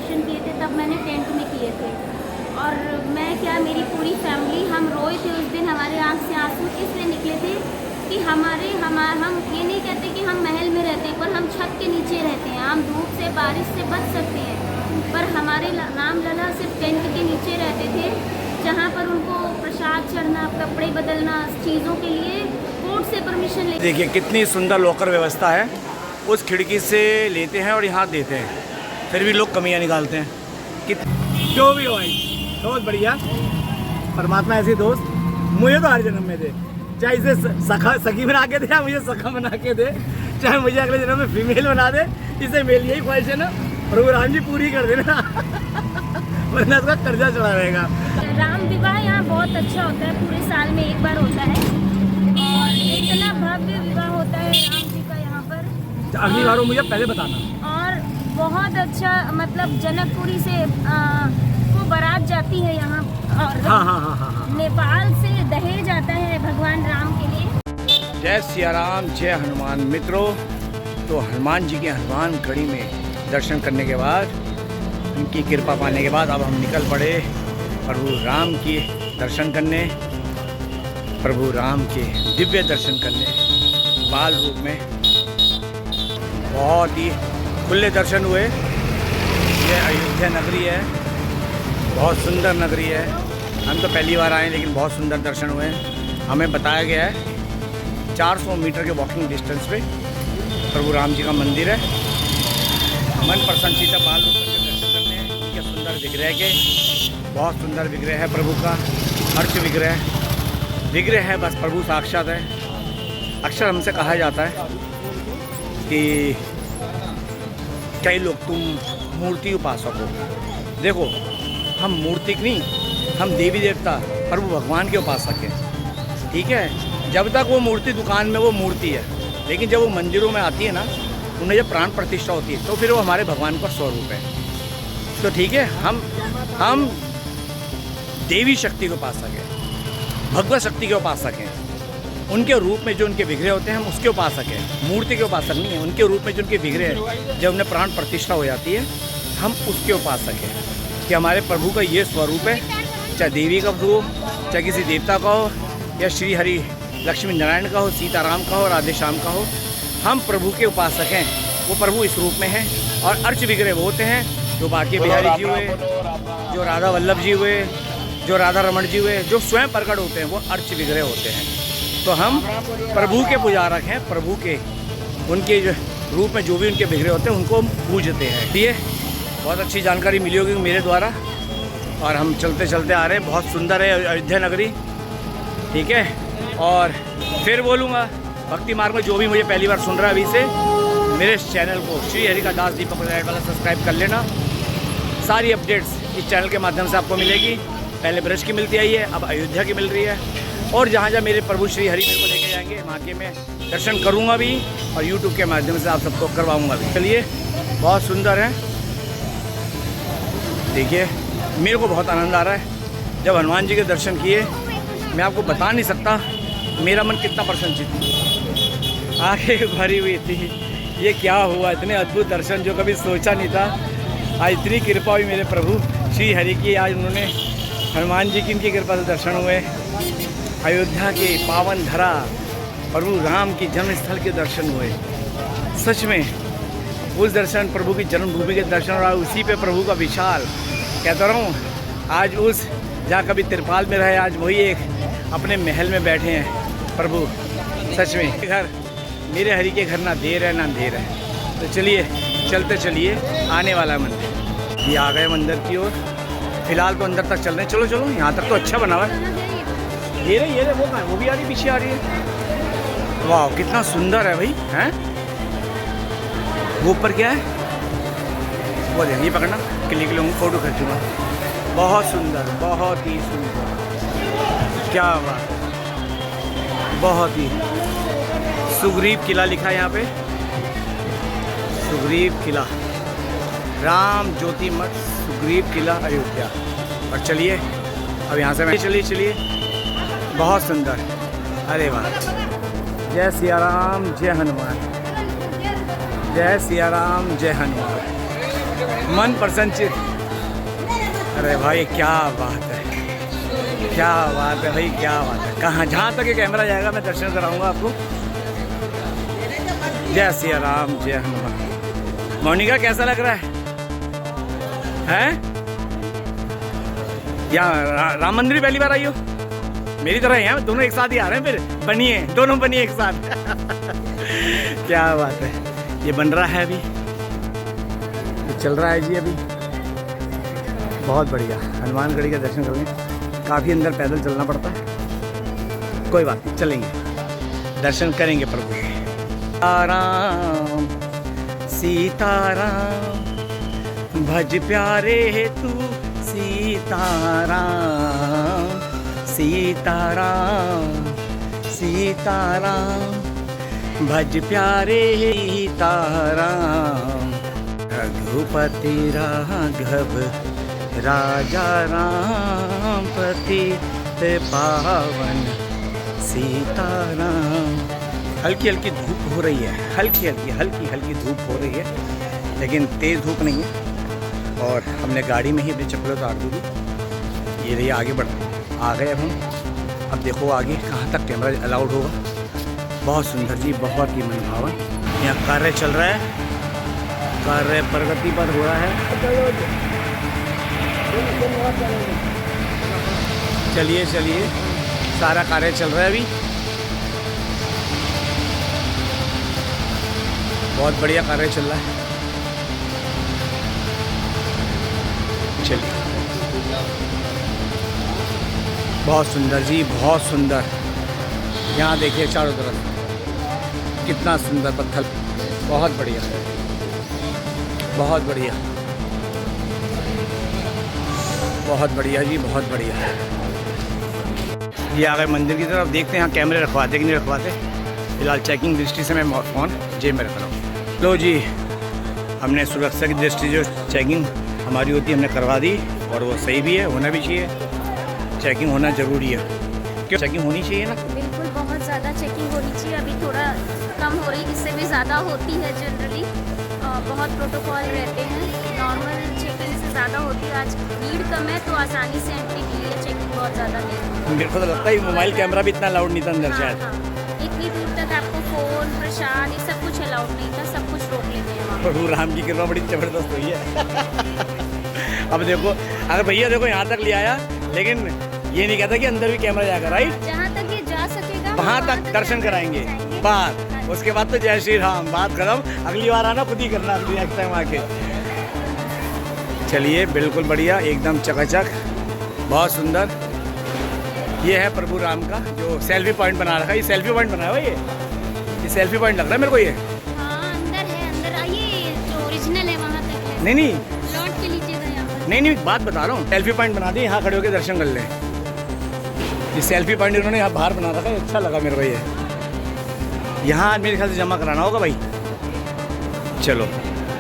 दर्शन किए थे तब मैंने टेंट में किए थे। और मैं क्या, मेरी पूरी फैमिली हम रोए थे उस दिन, हमारे आँख से आंसू इसलिए निकले थे कि हम ये नहीं कहते कि हम महल में रहते हैं, पर हम छत के नीचे रहते हैं। हम धूप से बारिश से बच सकते हैं, पर हमारे राम लला सिर्फ टेंट के नीचे रहते थे, जहाँ पर उनको प्रसाद चढ़ना, कपड़े बदलना, चीज़ों के लिए कोर्ट से परमिशन ले। देखिए कितनी सुंदर लॉकर व्यवस्था है, उस खिड़की से लेते हैं और यहाँ देते हैं, फिर भी लोग कमियाँ निकालते हैं। जो भी हो भाई, बहुत बढ़िया। परमात्मा ऐसे दोस्त मुझे तो हर जन्म में दे, चाहे इसे सखी बना के दे या मुझे सखा बना के दे, चाहे मुझे अगले जन्म में फीमेल बना दे, इसे मेरी यही ख्वाहिश है ना, प्रभु राम जी पूरी कर देना वरना उसका कर्जा चढ़ा रहेगा। राम विवाह यहाँ बहुत अच्छा होता है, पूरे साल में एक बार होता है और इतना भव्य विवाह होता है राम जी का यहाँ पर। अगली बार मुझे पहले बताना। और बहुत अच्छा, मतलब जनकपुरी से को बारात जाती है यहाँ, और हाँ। नेपाल से दहेज आता है भगवान राम के लिए। जय सिया राम, जय हनुमान। मित्रों, तो हनुमान जी के हनुमान गढ़ी में दर्शन करने के बाद, उनकी कृपा पाने के बाद अब हम निकल पड़े प्रभु राम के दर्शन करने, प्रभु राम के दिव्य दर्शन करने बाल रूप में। बहुत ही खुले दर्शन हुए। ये अयोध्या नगरी है, बहुत सुंदर नगरी है। हम तो पहली बार आए, लेकिन बहुत सुंदर दर्शन हुए। हमें बताया गया है 400 मीटर के वॉकिंग डिस्टेंस पे प्रभु राम जी का मंदिर है। मन प्रसन्नचित्त बाल रूप करके दर्शन करने, उनके सुंदर विग्रह के, बहुत सुंदर विग्रह है प्रभु का, अर्च विग्रह है, बस प्रभु साक्षात है। अक्सर हमसे कहा जाता है कि कई लोग तुम मूर्ति उपासक हो। देखो, हम मूर्तिक नहीं, हम देवी देवता प्रभु भगवान के उपासक हैं, ठीक है। जब तक वो मूर्ति दुकान में वो मूर्ति है, लेकिन जब वो मंदिरों में आती है ना, उन्हें जब प्राण प्रतिष्ठा होती है, तो फिर वो हमारे भगवान का स्वरूप है। तो ठीक है, हम देवी शक्ति के उपासक हैं, भगवत शक्ति के उपासक हैं। उनके रूप में जो उनके विग्रह होते हैं, हम उसके उपासक हैं, मूर्ति के उपासक नहीं है। उनके रूप में जो उनके विग्रह है, जब उन्हें प्राण प्रतिष्ठा हो जाती है, हम उसके उपासक हैं कि हमारे प्रभु का ये स्वरूप है। चाहे देवी का हो, चाहे किसी देवता का हो, या श्री हरि लक्ष्मी नारायण का हो, सीताराम का हो, राधे श्याम का हो, हम प्रभु के उपासक हैं। वो प्रभु इस रूप में हैं। और अर्च विग्रह वो होते हैं जो बाकी बिहारी जी हुए, जो राधा वल्लभ जी हुए, जो राधा रमण जी हुए, जो स्वयं प्रकट होते हैं, वो अर्च विग्रह होते हैं। तो हम प्रभु के पुजारक हैं, प्रभु के उनके रूप में जो भी उनके विग्रह होते हैं, उनको हम पूजते हैं। ये बहुत अच्छी जानकारी मिली होगी मेरे द्वारा, और हम चलते चलते आ रहे हैं। बहुत सुंदर है अयोध्या नगरी, ठीक है। और फिर बोलूँगा, भक्ति मार्ग में जो भी मुझे पहली बार सुन रहा है अभी से, मेरे इस चैनल को श्री हरि का दास दीपक वाला सब्सक्राइब कर लेना। सारी अपडेट्स इस चैनल के माध्यम से आपको मिलेगी। पहले ब्रज की मिलती आई है, अब अयोध्या की मिल रही है, और जहाँ जहाँ मेरे प्रभु श्री हरि मेरे को लेके जाएंगे, वहाँ के मैं दर्शन करूँगा भी, और यूट्यूब के माध्यम से आप सबको करवाऊँगा भी। चलिए, बहुत सुंदर है। देखिए, मेरे को बहुत आनंद आ रहा है। जब हनुमान जी के दर्शन किए, मैं आपको बता नहीं सकता मेरा मन कितना प्रसन्नचित्त, आंखें भरी हुई थी। ये क्या हुआ, इतने अद्भुत दर्शन जो कभी सोचा नहीं था। आज इतनी कृपा हुई मेरे प्रभु श्री हरि की, आज उन्होंने हनुमान जी की, इनकी कृपा से दर्शन हुए। अयोध्या के पावन धरा प्रभु राम की जन्मस्थल के दर्शन हुए। सच में उस दर्शन, प्रभु की जन्मभूमि के दर्शन, और उसी पे प्रभु का विशाल, कहता रहा हूँ, आज उस जहाँ कभी तिरपाल में रहे, आज वही एक अपने महल में बैठे हैं प्रभु। सच में घर, मेरे हरि के घर ना देर है ना अंधेर है। तो चलिए, चलते चलिए, आने वाला है मंदिर। ये आ गए मंदिर की ओर। फिलहाल तो अंदर तक चल रहे हैं। चलो चलो, यहाँ तक तो अच्छा बना हुआ है। ये रहे वो कहाँ है, वो भी आ रही, पीछे आ रही है। वाह, कितना सुंदर है भाई, हैं? वो ऊपर क्या है, वो देखिए, पकड़ना, क्लिक लूँगा, फोटो खींचूँगा। बहुत सुंदर, बहुत ही सुंदर, क्या बात, बहुत ही। सुग्रीव किला लिखा है यहाँ पे, सुग्रीव किला, राम ज्योति मठ, सुग्रीव किला, अयोध्या। और चलिए, अब यहाँ से मैं चलिए, बहुत सुंदर। अरे वाह, जय सिया राम, जय हनुमान, जय सिया राम, जय हनुमान। मन प्रसन्नचित्त अरे भाई क्या बात है, क्या बात है भाई, क्या बात है। कहाँ जहाँ तक ये कैमरा जाएगा मैं दर्शन कराऊंगा आपको। जय सिया राम, जय हनुमान। मोनिका कैसा लग रहा है? या राम मंदिर पहली बार आई हो? मेरी तरह ही हैं, दोनों एक साथ ही आ रहे हैं, फिर बनिए, दोनों बनिए एक साथ। क्या बात है। ये बन रहा है अभी, ये चल रहा है जी अभी। बहुत बढ़िया। हनुमानगढ़ी का दर्शन कर लें। काफ़ी अंदर पैदल चलना पड़ता है, कोई बात नहीं, चलेंगे, दर्शन करेंगे प्रभु के। राम सीताराम भज प्यारे तू सीताराम, सीताराम सीताराम भज प्यारे सीताराम। रघुपति राघव राजा राम पतित पावन सीताराम। हल्की हल्की धूप हो रही है, हल्की हल्की धूप हो रही है, लेकिन तेज़ धूप नहीं है। और हमने गाड़ी में ही अपनी चप्पल उतार दी थी। ये रही, आगे बढ़ आ गए अब हम। अब देखो आगे कहाँ तक कैमरा अलाउड होगा। बहुत सुंदर जी, बहुत ही मनभावन। यहाँ कार्य चल रहा है, कार्य प्रगति पर हो रहा है। चलिए चलिए, सारा कार्य चल रहा है अभी। बहुत बढ़िया कार्य चल रहा है। चलिए, बहुत सुंदर जी, बहुत सुंदर। यहाँ देखिए चारों तरफ कितना सुंदर पत्थर। बहुत बढ़िया, बहुत बढ़िया, बहुत बढ़िया जी, बहुत बढ़िया। ये आ गए मंदिर की तरफ। देखते हैं यहाँ कैमरे रखवाते कि नहीं रखवाते। फिलहाल चेकिंग दृष्टि से मैं फ़ोन जेब में रख रहा हूँ। लो जी, हमने सुरक्षा की दृष्टि जो चेकिंग हमारी होती है हमने करवा दी, और वो सही भी है, होना भी चाहिए। चेकिंग होना ज़रूरी है। क्यों चेकिंग होनी चाहिए ना? बिल्कुल, बहुत ज़्यादा चेकिंग होनी चाहिए। अभी थोड़ा कम हो रही, इससे भी ज़्यादा होती है जनरली। बहुत प्रोटोकॉल रहते हैं, नॉर्मल चेकिंग से ज़्यादा होती है। आज भीड़ कम है तो आसानी से एंट्री के लिए चेकिंग बहुत ज़्यादा नहीं। मेरे को तो लगता है मोबाइल कैमरा भी इतना अलाउड नहीं था अंदर शायद। इतनी दूर तक आपको फ़ोन, प्रसाद, ये सब कुछ अलाउड नहीं था, सब कुछ रोक लेते हैं वहाँ। प्रभु राम की कृपा बड़ी ज़बरदस्त हुई है। अब देखो, अगर भैया देखो यहाँ तक ले आया, लेकिन ये नहीं कहता कि अंदर भी कैमरा जाएगा, राइट? जहाँ तक ये जा सकेगा वहाँ तक दर्शन कराएंगे। बात उसके बाद तो जय श्री राम, बात खत्म। अगली बार आना, खुद ही करना अगली नेक्स्ट टाइम आके। चलिए, बिल्कुल बढ़िया, एकदम चकाचक, बहुत सुंदर। ये है प्रभु राम का जो सेल्फी पॉइंट बना रखा है। ये सेल्फी पॉइंट बनाया हुआ ये सेल्फी पॉइंट लग रहा है मेरे को ये। हाँ, अंदर है, अंदर आइए, जो ओरिजिनल है वहाँ तक है। नहीं नहीं, लौट के लीजिएगा यहाँ पर। नहीं, बात बता रहा हूँ। सेल्फी पॉइंट बना दिए, यहाँ खड़े होकर दर्शन कर लें। ये सेल्फी पॉइंट इन्होंने यहाँ बाहर बना रखा है, अच्छा लगा मेरे को ये। यहाँ मेरे ख्याल से जमा कराना होगा भाई। चलो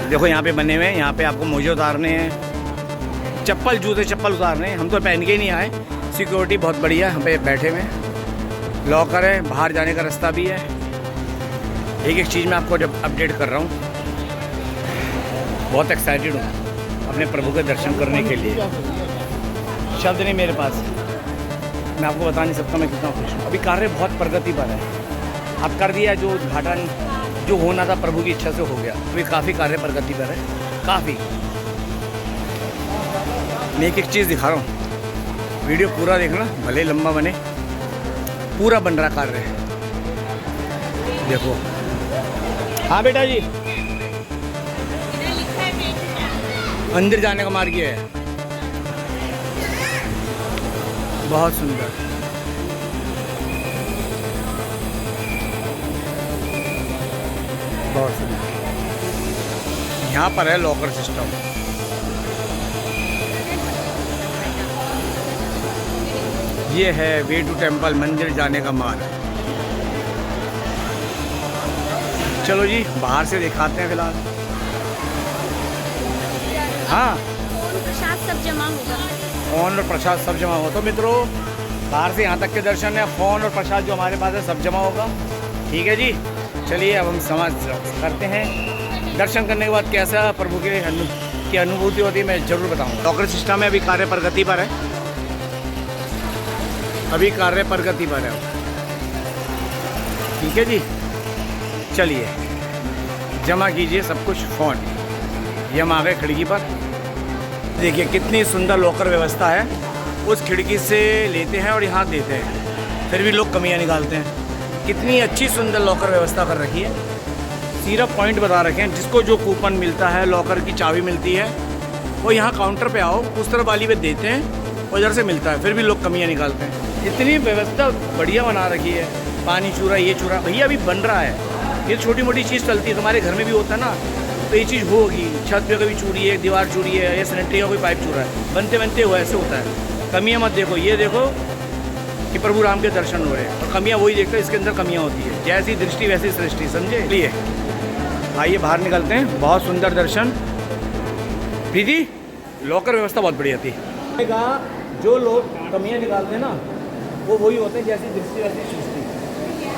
देखो, यहाँ पे बने हुए हैं, यहाँ पे आपको मोजे उतारने हैं, चप्पल जूते चप्पल उतारने हैं। हम तो पहन के ही नहीं आए। सिक्योरिटी बहुत बढ़िया, हम पे बैठे हुए हैं, लॉकर है, बाहर जाने का रास्ता भी है। एक एक चीज़ मैं आपको जब अपडेट कर रहा हूँ। बहुत एक्साइटेड हूँ अपने प्रभु के दर्शन करने के लिए। शब्द नहीं मेरे पास, मैं आपको बता नहीं सकता मैं कितना खुश हूँ। अभी कार्य बहुत प्रगति पर है। अब कर दिया जो उद्घाटन जो होना था, प्रभु की इच्छा से हो गया। अभी काफ़ी कार्य प्रगति पर है, काफ़ी। मैं एक एक चीज़ दिखा रहा हूँ, वीडियो पूरा देखना, भले लंबा बने। पूरा बन रहा कार्य है, देखो। हाँ बेटा जी, मंदिर जाने का मार्ग ये है। बहुत सुंदर, बहुत सुंदर। यहाँ पर है लॉकर सिस्टम। ये है वे टू टेम्पल, मंदिर जाने का मार्ग। चलो जी, बाहर से दिखाते हैं फिलहाल। हाँ, प्रसाद सब जमा होगा। फ़ोन और प्रसाद सब जमा होगा। तो मित्रों, बाहर से यहाँ तक के दर्शन है, फ़ोन और प्रसाद जो हमारे पास है सब जमा होगा। ठीक है जी, चलिए अब हम समझ करते हैं दर्शन करने के बाद कैसा प्रभु के की अनुभूति होती है मैं ज़रूर बताऊँगा। लॉकर सिस्टम है, अभी कार्य प्रगति पर है, अभी कार्य प्रगति पर है। ठीक है जी, चलिए जमा कीजिए सब कुछ फ़ोन। ये हम आ गए खिड़की पर। देखिए कितनी सुंदर लॉकर व्यवस्था है। उस खिड़की से लेते हैं और यहाँ देते हैं, फिर भी लोग कमियाँ निकालते हैं। कितनी अच्छी सुंदर लॉकर व्यवस्था कर रखी है। सिर्फ पॉइंट बता रखे हैं, जिसको जो कूपन मिलता है, लॉकर की चाबी मिलती है, वो यहाँ काउंटर पे आओ, उस तरफ वाली पे देते हैं, उधर से मिलता है, फिर भी लोग कमियाँ निकालते हैं। इतनी व्यवस्था बढ़िया बना रखी है। पानी चूरा, ये चूरा, भैया अभी बन रहा है। ये छोटी मोटी चीज़ चलती है, तुम्हारे घर में भी होता है ना, तो ये चीज़ होगी। छत पे कभी चूरी है, दीवार चूरी है, या सैनिटरी का कोई पाइप चूरा है, बनते बनते हुआ ऐसे होता है। कमियाँ मत देखो, ये देखो कि प्रभु राम के दर्शन हो रहे हैं, और कमियाँ वही देखते हैं, इसके अंदर कमियाँ होती है। जैसी दृष्टि वैसी सृष्टि, समझे। लिए आइए बाहर निकलते हैं। बहुत सुंदर दर्शन। प्रीति, लॉकर व्यवस्था बहुत बढ़िया थी। जो लोग कमियाँ निकालते हैं ना, वो वही होते हैं जैसी दृष्टि वैसी सृष्टि।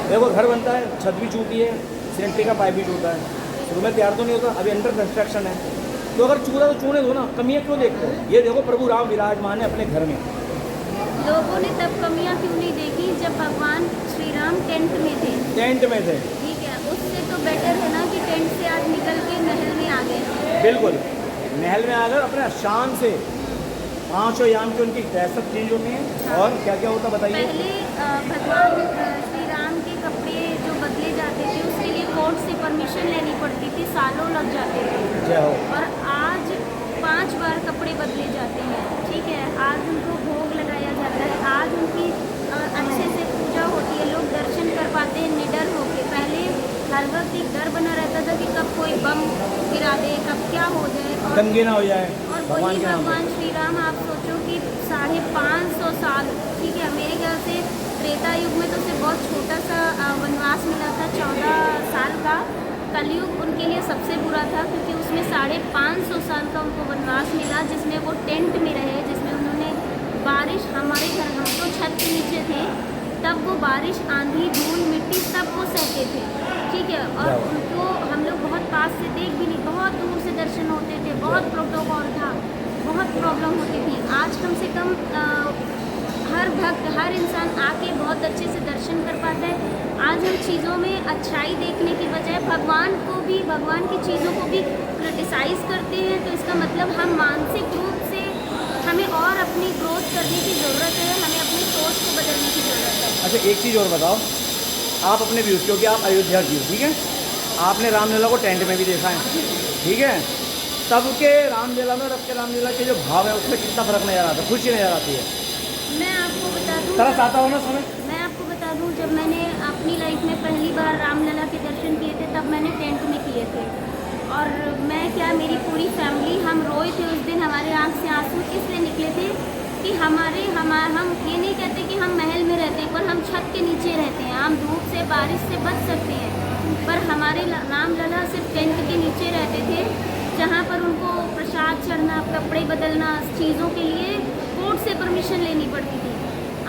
देखो घर बनता है, छत भी टूटी है, सैनिटरी का पाइप भी टूटा है, शुरू में तैयार तो नहीं होता, अभी अंडर कंस्ट्रक्शन है। तो अगर चूरा तो चूने दो ना, कमियाँ क्यों देखते हो। ये देखो प्रभु राम विराजमान है अपने घर में। लोगों ने तब कमियां क्यों नहीं देखी जब भगवान श्री राम टेंट में थे। टेंट में थे, ठीक है, उससे तो बेटर है ना कि टेंट से आज निकल के महल में आ गए। बिल्कुल, महल में आकर अपने शान से 5 याम की उनकी ड्रेसअप चेंज होती है। हाँ। और क्या क्या होता बताइए। पहले भगवान श्री राम के कपड़े जो बदले जाते थे, उसके लिए कोर्ट से परमिशन लेनी पड़ती थी, सालों लग जाते थे। जय हो। और आज 5 बार कपड़े बदले जाते हैं। ठीक है, आज उनको भोग लगाया जाता है, आज उनकी अच्छे से पूजा होती है, लोग दर्शन कर पाते हैं निडर होके। पहले हर वक्त एक डर बना रहता था कि कब कोई बम गिरा दे, कब क्या हो जाए, और दंगे ना हो जाए। और वही भगवान श्री राम, आप सोचो कि 550 साल, ठीक है, मेरे ख्याल से त्रेता युग में तो उसे बहुत छोटा सा वनवास मिला था, 14 साल का। कलयुग उनके लिए सबसे बुरा था, क्योंकि उसमें 550 साल का उनको वनवास मिला, जिसमें वो टेंट में रहे, जिसमें उन्होंने बारिश, हमारे घर हम तो छत के नीचे थे, तब वो बारिश, आंधी, धूल, मिट्टी सब वो सहते थे। ठीक है, और उनको हम लोग बहुत पास से देख भी नहीं, बहुत दूर से दर्शन होते थे, बहुत प्रोटोकॉल था, बहुत प्रॉब्लम होती थी। आज कम से कम हर भक्त, हर इंसान आके बहुत अच्छे से दर्शन कर पाता है। आज हम चीज़ों में अच्छाई देखने की बजाय भगवान को भी, भगवान की चीज़ों को भी क्रिटिसाइज़ करते हैं, तो इसका मतलब हम मानसिक रूप से हमें और अपनी ग्रोथ करने की ज़रूरत है, हमें अपनी सोच को बदलने की ज़रूरत है। अच्छा एक चीज़ और बताओ, आप अपने व्यूज़, क्योंकि आप अयोध्या की हो, ठीक है, आपने रामलीला को टेंट में भी देखा है, ठीक है, तब के रामलीला में और अब के रामलीला के जो भाव है उसमें कितना फ़र्क नज़र आता है, खुशी नज़र आती है। मैं आपको बता दूँ, तरस आता हो ना समय। मैं आपको बता दूँ, जब मैंने अपनी लाइफ में पहली बार रामलला के दर्शन किए थे, तब मैंने टेंट में किए थे। और मैं क्या, मेरी पूरी फैमिली, हम रोए थे उस दिन, हमारे आँख से आंसू इसलिए निकले थे कि हम ये नहीं कहते कि हम महल में रहते हैं, पर हम छत के नीचे रहते हैं, हम धूप से, बारिश से बच सकते हैं। पर हमारे रामलला सिर्फ टेंट के नीचे रहते थे, जहाँ पर उनको प्रसाद चढ़ना, कपड़े बदलना, चीज़ों के लिए कोर्ट से परमिशन लेनी पड़ती थी।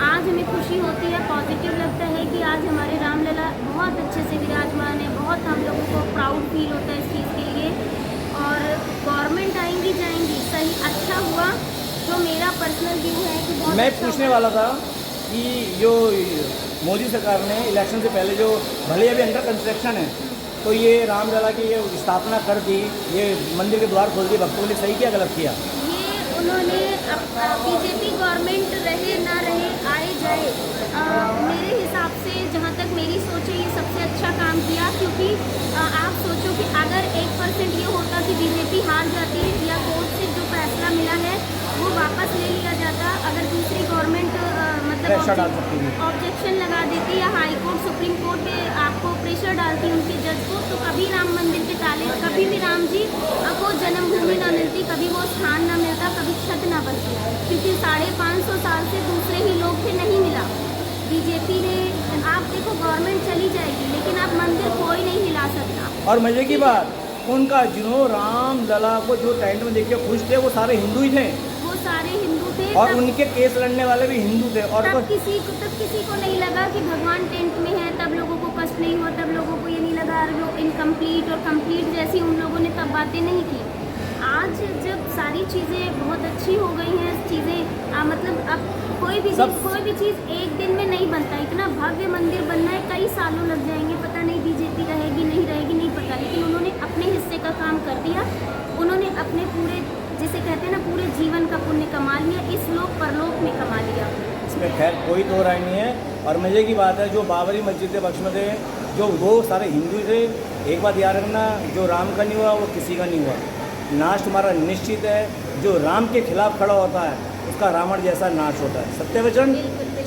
आज हमें खुशी होती है, पॉजिटिव लगता है कि आज हमारे रामलला बहुत अच्छे से विराजमान है, बहुत हम लोगों को प्राउड फील होता है इस चीज़ के लिए। और गवर्नमेंट आएंगी जाएंगी, सही, अच्छा हुआ। जो मेरा पर्सनल व्यू है कि बहुत मैं अच्छा पूछने वाला था कि जो मोदी सरकार ने इलेक्शन से पहले जो भले अभी अंडर कंस्ट्रक्शन है, तो ये रामलला की ये स्थापना कर दी, ये मंदिर के द्वार खोल दिए भक्तों के लिए, सही किया गलत किया? ये उन्होंने बीजेपी गवर्नमेंट रहे ना रहे, आए जाए, मेरे हिसाब से, जहाँ तक मेरी सोच है, ये सबसे अच्छा काम किया। क्योंकि आप सोचो कि अगर 1% ये होता कि बीजेपी हार जाती या कोर्ट से जो फैसला मिला है वो वापस ले लिया जाता, अगर दूसरी गवर्नमेंट मतलब ऑब्जेक्शन लगा देती या हाई कोर्ट, सुप्रीम कोर्ट आपको प्रेशर डालती उनके जज को, तो कभी राम मंदिर के ताले, कभी भी राम जी को जन्मभूमि ना मिलती, कभी वो स्थान ना मिलता, कभी छत ना बनती। क्योंकि 550 साल से दूसरे ही लोग थे, नहीं मिला। बीजेपी ने, आप देखो गवर्नमेंट चली जाएगी लेकिन आप मंदिर कोई नहीं हिला सकता। और मजे की बात, उनका जिन्होंने रामलला को जो टेंट में देख के खुश थे, वो सारे हिंदू ही थे, वो सारे हिंदू थे, और उनके केस लड़ने वाले भी हिंदू थे। और तब किसी को नहीं लगा कि भगवान टेंट में है, तब लोगों को कष्ट नहीं हुआ, तब लोगों को ये नहीं लगा जो इनकम्प्लीट और कंप्लीट जैसी उन लोगों ने तब बातें नहीं की। आज जब सारी चीज़ें बहुत अच्छी हो गई हैं, चीज़ें मतलब अब कोई भी चीज़ एक दिन में नहीं बनता। इतना भव्य मंदिर बनना है, कई सालों लग जाएंगे। पता नहीं बीजेपी रहेगी नहीं रहेगी नहीं पता, लेकिन उन्होंने अपने हिस्से का काम कर दिया। उन्होंने अपने पूरे, जिसे कहते हैं ना, पूरे जीवन का पुण्य कमा लिया, इस लोक परलोक में कमा लिया। इसमें खैर कोई दो राय नहीं है। और मज़े की बात है, जो बाबरी मस्जिद के पक्ष में थे, जो वो सारे हिंदू थे, एक बात याद रखना, जो राम का नहीं हुआ वो किसी का नहीं हुआ। नाश तुम्हारा निश्चित है। जो राम के खिलाफ खड़ा होता है उसका रावण जैसा नाश होता है। सत्य वचन।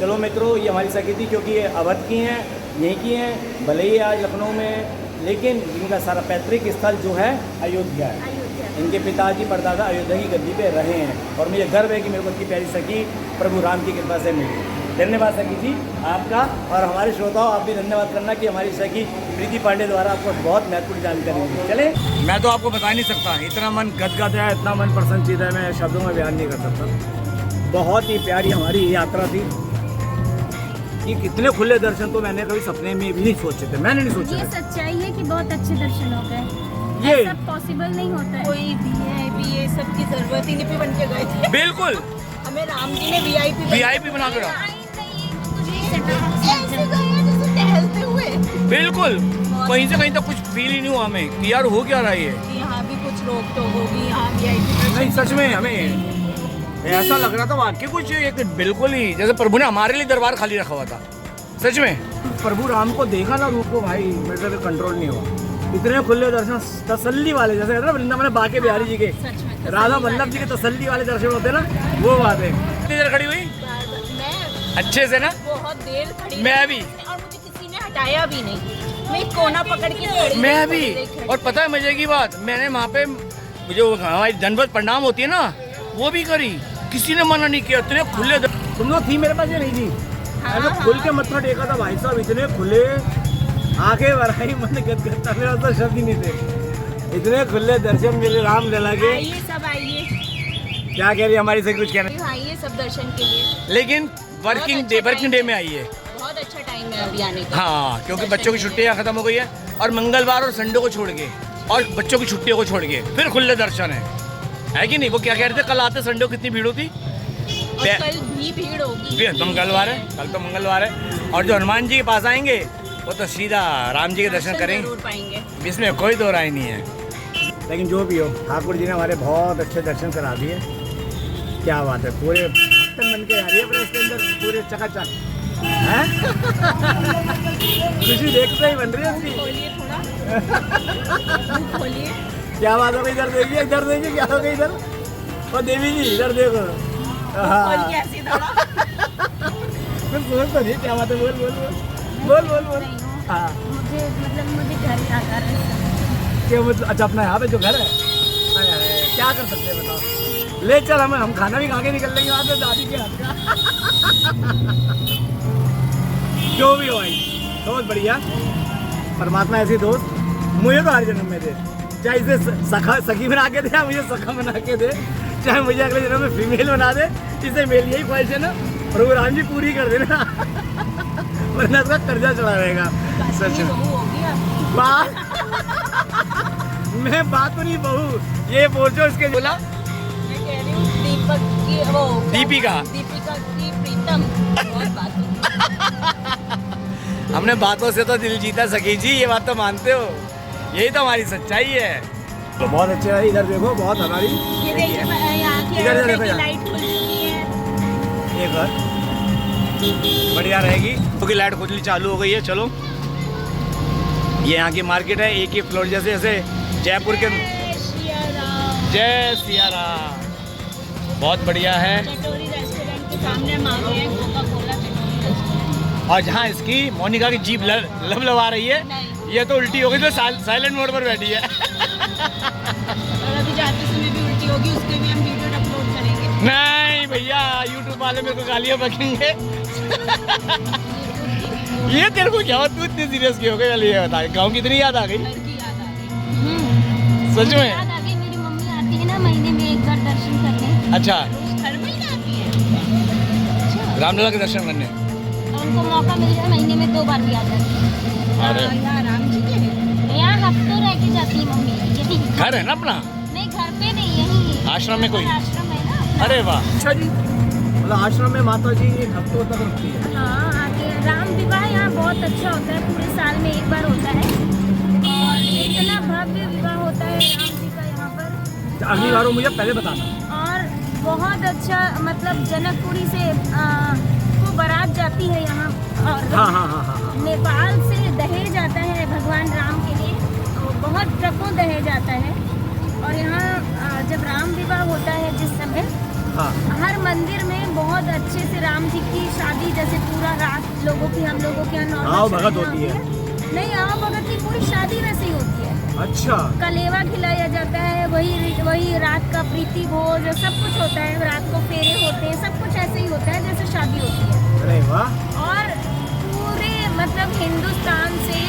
चलो मित्रों, ये हमारी सखी थी, क्योंकि ये अवध की हैं, यहीं की हैं, भले ही आज लखनऊ में, लेकिन इनका सारा पैतृक स्थल जो है अयोध्या है। इनके पिताजी परदादा अयोध्या की गद्दी पे रहे हैं, और मुझे गर्व है कि मेरे को इतनी प्यारी सखी प्रभु राम की कृपा से मिली। धन्यवाद सखी जी आपका, और हमारे श्रोताओं आप भी धन्यवाद करना कि हमारी सखी प्रीति पांडे द्वारा आपको बहुत महत्वपूर्ण जानकारी दी। चले, मैं तो आपको बता नहीं सकता, इतना मन गदगद है, इतना मन प्रसन्नचित है, मैं शब्दों में बयान नहीं कर सकता। बहुत ही प्यारी हमारी यात्रा थी। कि कितने खुले दर्शन तो मैंने कभी सपने में भी नहीं सोचे थे, मैंने नहीं सोचे ये थे। सच्चाई है कि बहुत अच्छे दर्शन हो गए। ये सब पॉसिबल नहीं होता है। कोई वीआईपी ये सब की जरूरत ही नहीं, पे बन के गए थे। बिल्कुल हमें राम जी ने वीआईपी बना के रहा। ऐसे गए हैं जैसे टहलते हुए। बिल्कुल, कहीं से कहीं तक कुछ फील ही नहीं हुआ हमें कि यार हो क्या रहा है ये। कि यहाँ भी कुछ रोक टोक होगी, यहाँ वीआईपी नहीं, सच में हमें ऐसा लग रहा था वाकई कुछ एक बिल्कुल ही जैसे प्रभु ने हमारे लिए दरबार खाली रखा हुआ था। सच में प्रभु राम को देखा ना, रूप को, भाई मेरे से कंट्रोल नहीं हुआ। इतने खुले दर्शन, तसल्ली वाले, जैसे कहते हैं ना वृंदावन में बाके बिहारी जी के, राधा वल्लभ जी के तसल्ली वाले दर्शन होते हैं ना, वो बात है। कितनी देर खड़ी हुई? मैं अच्छे से ना, बहुत देर खड़ी मैं भी, और मुझे किसी ने हटाया भी नहीं। मैं कोना पकड़ के खड़ी मैं रही, भी। खड़ी। और पता है मजे की बात, मैंने वहाँ पे जो हमारी दंडवत प्रणाम होती है ना, वो भी करी, किसी ने मना नहीं किया। इतने खुले तुम लोग थी मेरे पास या नहीं थी? मैंने खुल के मत्था टेका था भाई साहब, इतने खुले, आगे बढ़ाई, मन गदगद था, मेरा तो शब्द ही नहीं थे। इतने खुले दर्शन मिले राम लला के। आइए सब आइए, क्या कह रही है हमारी से कुछ कहना, आइए सब दर्शन के लिए। लेकिन वर्किंग डे में आई है। बहुत अच्छा टाइम है अभी आने का। हाँ, क्योंकि बच्चों की छुट्टियाँ खत्म हो गई है, और मंगलवार और संडे को छोड़ के, और बच्चों की छुट्टियों को छोड़ के फिर खुले दर्शन है कि नहीं? वो क्या कह रहे थे कल आते संडे को कितनी भीड़ होती? और कल भी भीड़ होगी। मंगलवार है, कल तो मंगलवार है। और जो हनुमान जी के पास आएंगे वो तो सीधा राम जी के दर्शन करेंगे, जरूर पाएंगे। इसमें कोई दो राय नहीं है। लेकिन जो भी हो, ठाकुर जी ने हमारे बहुत अच्छे दर्शन करा दिए। क्या बात है, पूरे भक्तन बन के आ रही है अपने इसके अंदर, पूरे चकाचक हैं। खुशी देखते ही बन रही है उसकी। खोलिए थोड़ा, खोलिए। क्या बात हो गई, इधर देखिए, इधर देखिए, क्या हो गई इधर। और देवी जी इधर देखो। खोलिए ऐसे थोड़ा। कुछ बोल तो नहीं, क्या बात है, बोल बोल बोल बोल बोल। हाँ, मुझे घर याद आ रहा है। क्या मतलब? अच्छा, अपना यहाँ पे जो घर है, हाय हाय, क्या कर सकते हैं बताओ। ले चल, हम खाना भी खा के निकल लेंगे वहाँ पे दादी के हाथ का। जो भी हो भाई, बहुत बढ़िया। परमात्मा ऐसी दोस्त मुझे तो हर जन्म में दे, चाहे इसे सखी बना के दे या मुझे सखा बना के दे, चाहे मुझे अगले जन्म में फीमेल बना दे। इसे मेरी यही ख्वाहिश है ना, प्रभु राम जी पूरी कर देना, वरना इसका कर्जा चढ़ा रहेगा। सच में बहू होगी आपकी। बात मैं बात तो नहीं बहू, ये बोलो इसके बोला मैं कह रही हूँ दीपक की वो दीपिका की प्रीतम बहुत बात होगी। हमने बातों से तो दिल जीता सखी जी, ये बात तो मानते हो, यही तो हमारी सच्चाई है। तो बहुत अच्छे है, इधर देखो, बहुत हमारी ये देखिए यहाँ की इधर देखो, की लाइट खुल चुकी है। ये घर बढ़िया रहेगी क्योंकि लाइट खुजली चालू हो गई है। चलो, ये यहाँ की मार्केट है, एक ही फ्लोर, जैसे जैसे जयपुर के। जय सिया राम। बहुत बढ़िया है। कटोरी रेस्टोरेंट के सामने हम आ गए हैं, कोका कोला कटोरी रेस्टोरेंट। और जहाँ इसकी मोनिका की जीभ लबलबा रही है, ये तो उल्टी हो गई, तो साइलेंट मोड पर बैठी है। और अभी जाते समय भी उल्टी होगी, उसके भी हम वीडियो अपलोड करेंगे। नहीं भैया, यूट्यूब वाले मेरे को गालियाँ बकेंगे। ये तेरे को क्या हुआ, तू इतनी सीरियस क्यों हो गई? चलिए ये बता, गाँव की इतनी याद आ गई? घर की याद आ गई। सच में? याद आ गई, मेरी मम्मी आती है ना महीने में एक बार दर्शन करने। अच्छा, घर में ही आती है। रामलला के दर्शन करने? और उनको मौका मिल जाए महीने में 2 बार भी आ जाती है। अरे यहाँ राम जी के हैं। यहाँ हफ्तों रह के जाती है मम्मी। यही घर है ना अपना? नहीं, घर पे नहीं, यहीं आश्रम में कोई? आश्रम है ना। अरे वाह, अच्छा जी। मतलब आश्रम में माता जी भक्तों तक रुकती है। हाँ, आगे राम विवाह यहाँ बहुत अच्छा होता है, पूरे साल में एक बार होता है और इतना भव्य विवाह होता है राम जी का यहाँ पर। अगली बार वो मुझे पहले बताना। और बहुत अच्छा, मतलब जनकपुरी से को बारात जाती है यहाँ, और हाँ हाँ हाँ हाँ। नेपाल से दहेज आता है भगवान राम के लिए, तो बहुत ट्रकों दहेज आता है। और यहाँ जब राम विवाह होता है जिस समय, हाँ। हर मंदिर में बहुत अच्छे से राम जी की शादी, जैसे पूरा रात लोगों की, हम लोगों के यहाँ आओ नॉर्मल भगत शादियाँ होती है। नहीं, आओ भगत की पूरी शादी वैसे ही होती है। अच्छा। कलेवा खिलाया जाता है, वही रात का प्रीति भोज सब कुछ होता है, रात को फेरे होते हैं, सब कुछ ऐसे ही होता है जैसे शादी होती है। अरे वाह। और पूरे मतलब हिंदुस्तान से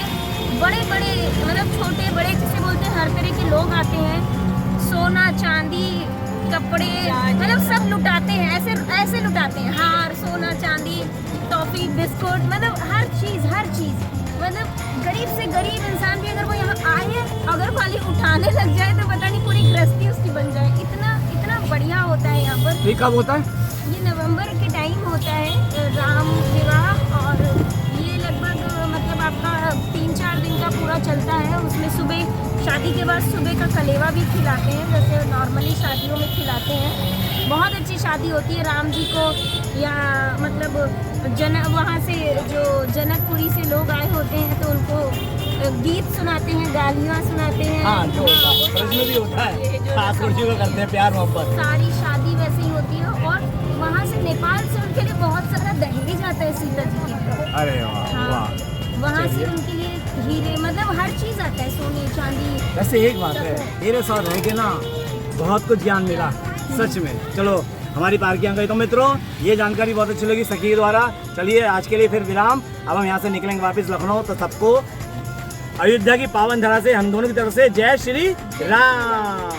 बड़े बड़े, मतलब छोटे बड़े जिसे बोलते हैं, हर तरह के लोग आते हैं। सोना चांदी कपड़े, मतलब सब लुटाते हैं, ऐसे लुटाते हैं, हार सोना चांदी टॉफी बिस्कुट, मतलब हर चीज़। मतलब गरीब से गरीब इंसान भी अगर वो यहाँ आए, अगर खाली उठाने लग जाए तो पता नहीं पूरी गृहस्थी उसकी बन जाए। इतना बढ़िया होता है यहाँ पर। ये कब होता है? ये नवंबर के टाइम होता है राम विवाह, और ये लगभग मतलब आपका 3-4 दिन का पूरा चलता है। उसमें सुबह शादी के बाद सुबह का कलेवा भी खिलाते हैं, जैसे नॉर्मली शादियों में खिलाते हैं। बहुत अच्छी शादी होती है राम जी को, या मतलब वहाँ से जो जनकपुरी से लोग आए होते हैं तो उनको गीत सुनाते हैं, गालियाँ सुनाते हैं। हाँ, जो होता है उसमें भी होता है, खास खुशी को करते हैं प्यार मोहब्बत। सारी शादी वैसे ही होती है। और वहाँ से नेपाल से उनके लिए बहुत सारा दहेज आता है सीता जी की तरफ। अरे वाह हाँ, वाह। वहाँ से चलिए। उनके लिए हीरे, मतलब हर चीज़ आता है, सोने चांदी। वैसे एक बात है, तेरे साथ रह के ना बहुत कुछ ज्ञान मिला सच में। चलो हमारी पार्किंग गई तो मित्रों, ये जानकारी बहुत अच्छी लगी सखी द्वारा। चलिए आज के लिए फिर विराम। अब हम यहाँ से निकलेंगे वापस लखनऊ। तो सबको अयोध्या की पावन धरा से हम दोनों की तरफ से जय श्री राम।